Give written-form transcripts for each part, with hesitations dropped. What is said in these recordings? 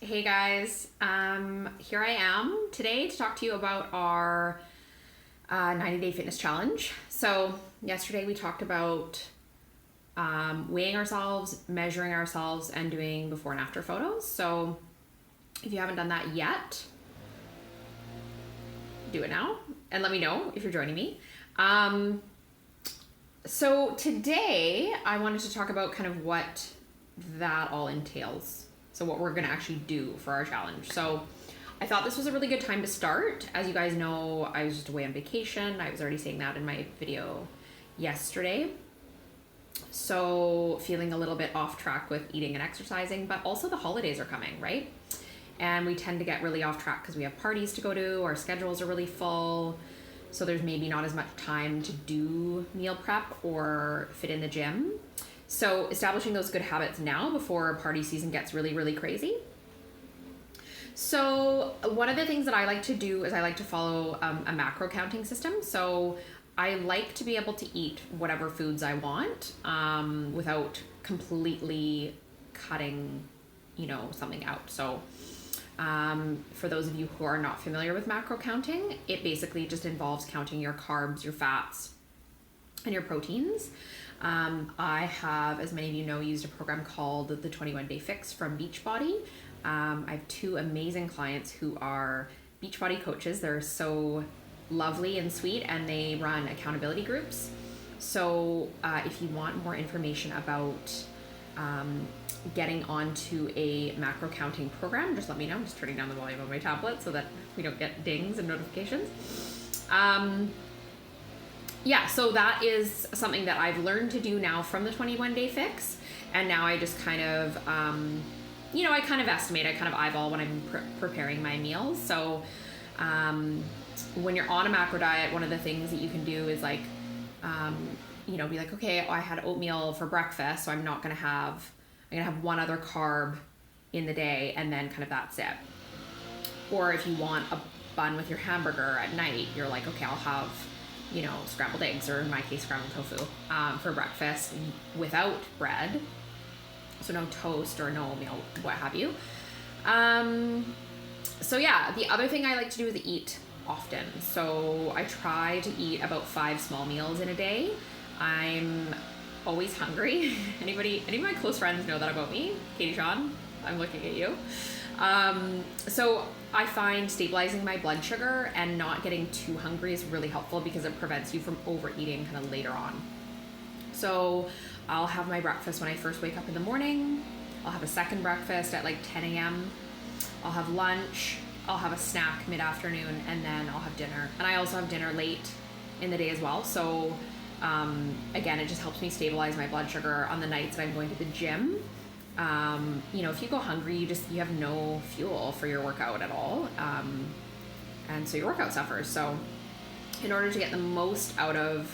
Hey guys, here I am today to talk to you about our 90-day fitness challenge. So yesterday we talked about weighing ourselves, measuring ourselves, and doing before and after photos. So if you haven't done that yet, do it now and let me know if you're joining me. So today I wanted to talk about kind of what that all entails. So what we're gonna actually do for our challenge. So I thought this was a really good time to start. As you guys know, I was just away on vacation. I was already saying that in my video yesterday. So feeling a little bit off track with eating and exercising, but also the holidays are coming, right? And we tend to get really off track because we have parties to go to, our schedules are really full. So there's maybe not as much time to do meal prep or fit in the gym. So establishing those good habits now before party season gets really, really crazy. So one of the things that I like to do is I like to follow a macro counting system. So I like to be able to eat whatever foods I want without completely cutting, something out. So for those of you who are not familiar with macro counting, it basically just involves counting your carbs, your fats, and your proteins. I have, as many of you know, used a program called the 21 Day Fix from Beachbody. I have two amazing clients who are Beachbody coaches. They're so lovely and sweet, and they run accountability groups. So if you want more information about getting onto a macro counting program, just let me know. I'm just turning down the volume on my tablet so that we don't get dings and notifications. So that is something that I've learned to do now from the 21 Day Fix. And now I just kind of, I kind of estimate, I kind of eyeball when I'm preparing my meals. So when you're on a macro diet, one of the things that you can do is be like, okay, I had oatmeal for breakfast, so I'm going to have one other carb in the day, and then kind of that's it. Or if you want a bun with your hamburger at night, you're like, okay, I'll have scrambled eggs, or in my case, scrambled tofu for breakfast without bread. So no toast or no oatmeal, what have you. The other thing I like to do is eat often. So I try to eat about 5 small meals in a day. I'm always hungry. Any of my close friends know that about me. Katie Sean, I'm looking at you. So I find stabilizing my blood sugar and not getting too hungry is really helpful because it prevents you from overeating kind of later on. So I'll have my breakfast when I first wake up in the morning. I'll have a second breakfast at like 10 a.m. I'll have lunch. I'll have a snack mid-afternoon, and then I'll have dinner. And I also have dinner late in the day as well. So again, it just helps me stabilize my blood sugar on the nights that I'm going to the gym. If you go hungry, you have no fuel for your workout at all. And so your workout suffers. So in order to get the most out of,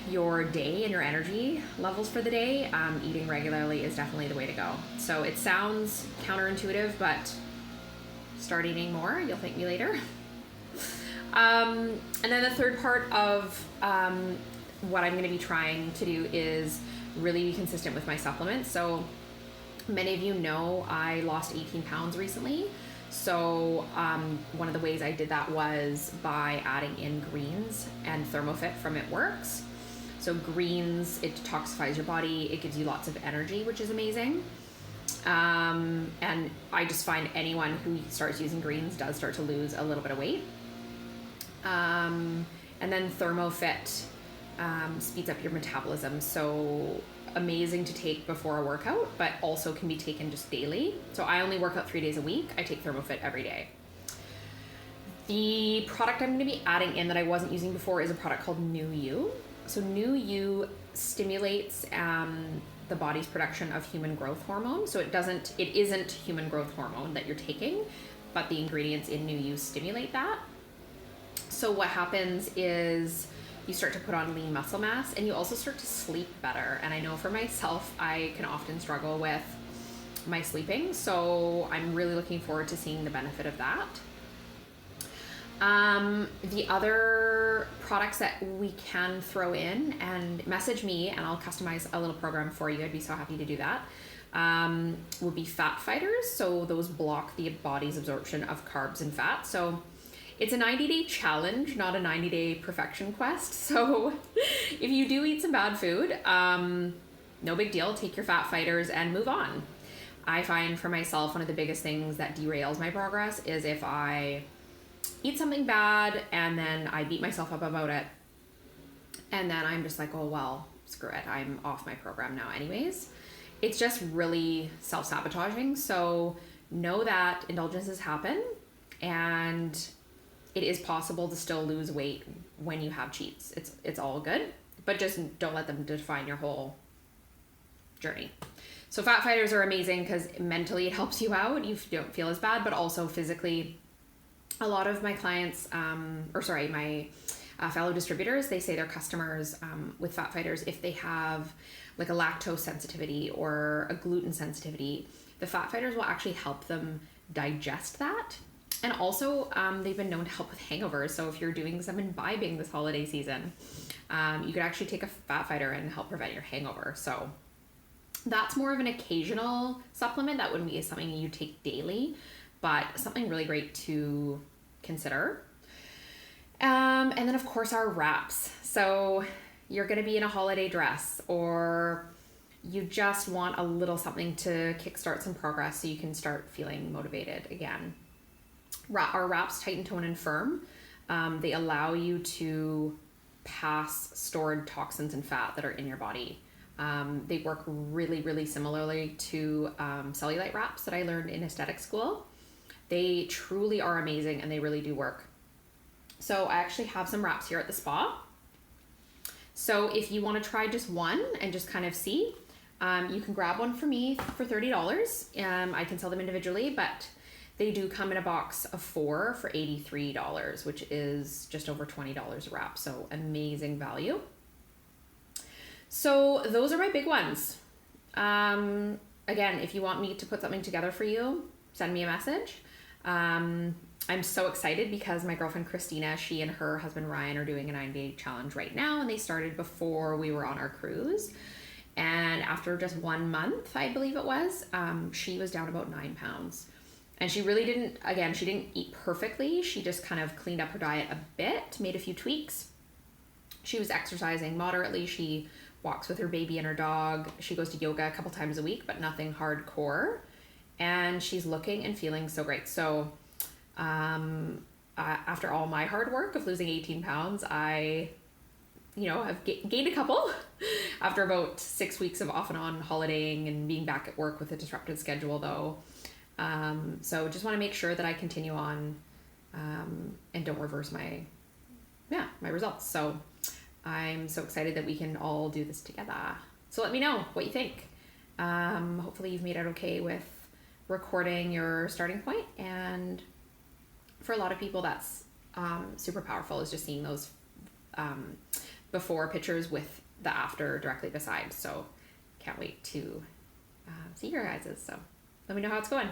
your day and your energy levels for the day, eating regularly is definitely the way to go. So it sounds counterintuitive, but start eating more. You'll thank me later. And then the third part of what I'm going to be trying to do is really be consistent with my supplements. So many of you know I lost 18 pounds recently. So one of the ways I did that was by adding in greens and ThermoFit from It Works. So greens, it detoxifies your body. It gives you lots of energy, which is amazing. And I just find anyone who starts using greens does start to lose a little bit of weight. And then ThermoFit speeds up your metabolism. So amazing to take before a workout, but also can be taken just daily. So I only work out 3 days a week. I take ThermoFit every day. The product I'm going to be adding in that I wasn't using before is a product called New You. So New You stimulates the body's production of human growth hormone. So it isn't human growth hormone that you're taking, but the ingredients in New You stimulate that. So what happens is you start to put on lean muscle mass, and you also start to sleep better. And I know for myself, I can often struggle with my sleeping. So I'm really looking forward to seeing the benefit of that. The other products that we can throw in, and message me and I'll customize a little program for you. I'd be so happy to do that. would be fat fighters. So those block the body's absorption of carbs and fat. So it's a 90-day challenge, not a 90-day perfection quest. So if you do eat some bad food, no big deal. Take your fat fighters and move on. I find for myself, one of the biggest things that derails my progress is if I eat something bad and then I beat myself up about it. And then I'm just like, oh, well, screw it. I'm off my program now anyways. It's just really self-sabotaging. So know that indulgences happen and it is possible to still lose weight when you have cheats. It's all good, but just don't let them define your whole journey. So fat fighters are amazing because mentally it helps you out. You don't feel as bad, but also physically. A lot of my clients, my fellow distributors, they say their customers with fat fighters, if they have like a lactose sensitivity or a gluten sensitivity, the fat fighters will actually help them digest that. And also, they've been known to help with hangovers. So if you're doing some imbibing this holiday season, you could actually take a fat fighter and help prevent your hangover. So that's more of an occasional supplement. That wouldn't be something you take daily, but something really great to consider. And then of course our wraps. So you're going to be in a holiday dress, or you just want a little something to kickstart some progress so you can start feeling motivated again. Our wraps Tighten, Tone, and Firm. They allow you to pass stored toxins and fat that are in your body. They work really, really similarly to cellulite wraps that I learned in aesthetic school. They truly are amazing and they really do work. So I actually have some wraps here at the spa. So if you want to try just one and just kind of see, you can grab one for me for $30. I can sell them individually, but they do come in a box of 4 for $83, which is just over $20 a wrap. So amazing value. So those are my big ones. Again, if you want me to put something together for you, send me a message. I'm so excited because my girlfriend Christina, she and her husband Ryan are doing a 90-day challenge right now, and they started before we were on our cruise. And after just 1 month, I believe it was, she was down about 9 pounds. And she really she didn't eat perfectly. She just kind of cleaned up her diet a bit, made a few tweaks. She was exercising moderately. She walks with her baby and her dog. She goes to yoga a couple times a week, but nothing hardcore. And she's looking and feeling so great. So after all my hard work of losing 18 pounds, I have gained a couple after about 6 weeks of off and on holidaying and being back at work with a disrupted schedule though. So just want to make sure that I continue on and don't reverse my results. So I'm so excited that we can all do this together. So let me know what you think. Hopefully you've made it okay with recording your starting point. And for a lot of people, that's super powerful, is just seeing those before pictures with the after directly beside. So can't wait to see your guys's. So let me know how it's going.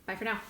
Bye for now.